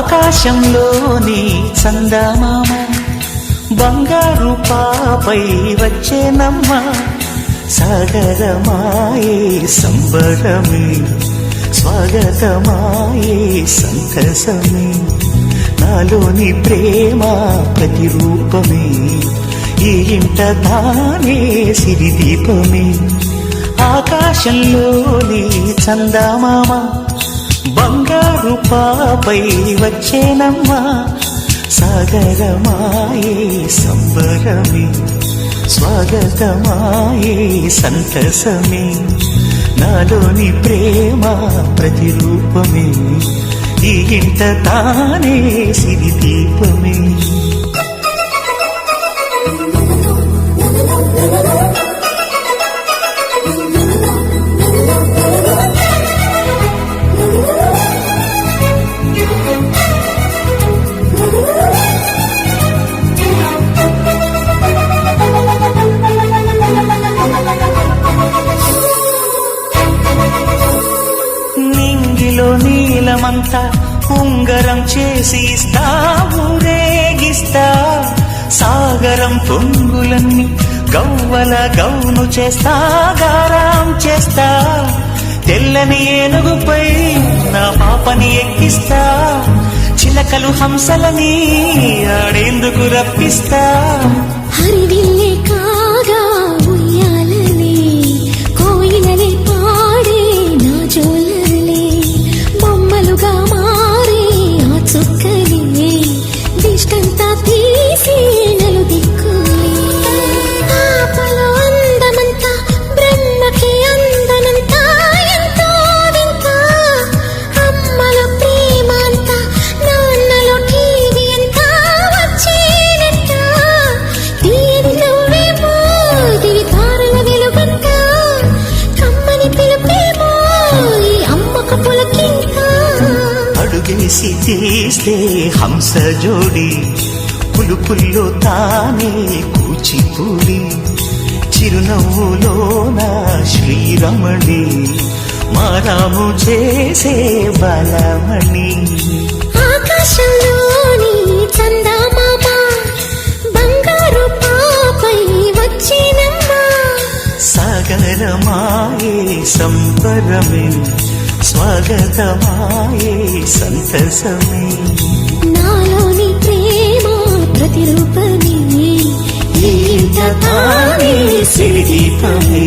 ఆకాశంలోని చందమామ బంగారు పాపై వచ్చేనమ్మ సాగరమాయే సంబరమే స్వాగతమాయే సంతసమే నాలోని ప్రేమ ప్రతిరూపమే ఈ ఇంట తానే సిరిదీపమే ఆకాశంలోని చందమామ బంగారు పాపై వచ్చేనమ్మా సాగరమాయే సంబరమే స్వాగతమాయే సంతసమే నాలోని ప్రేమ ప్రతిరూపమే ఈ ఇంట తానే సిరిదీపమే నీలమంతా ఉంగరం చేసి ఇస్తా ఊరేగిస్తా సాగరం పొంగులన్నీ గవ్వల గౌను చేస్తా గారం చేస్తా తెల్లని ఏనుగుపై నా పాపని ఎక్కిస్తా చిలకలు హంసలని ఆడేందుకు రప్పిస్తా హరివిల్లే కాగా ఉయ్యాలలే కోయిలలే పాడే నా జోలలే బొమ్మలుగా మారే ఆ చుక్కలే దిష్టంతా తీసి నలు దిక్కులే పాపలో అందమంతా బ్రహ్మకి అందనంతా ఎంతో వింత అమ్మలో ప్రేమ అంతా నాన్నలో టీవీ అంతా వచ్చేనంట తీరి నువ్వేమో దివి తారల వెలుగంట కమ్మని పిలుపేమో ఈ అమ్మక పులకింత అడుగేసి తీస్తే హంస జోడి పులుపుల్లో తానే కూచిపూడి చిరునవ్వులోన శ్రీరమణి మారాము చేసే బలమణి ఆకాశంలోని చందమామ బంగారు పాపై వచ్చినమ్మా సాగరమాయే సంబరమే స్వాగతమాయే సంతసమే నాలోని ప్రేమ ప్రతిరూపమే ఈ ఇంట తానే సిరిదీపమే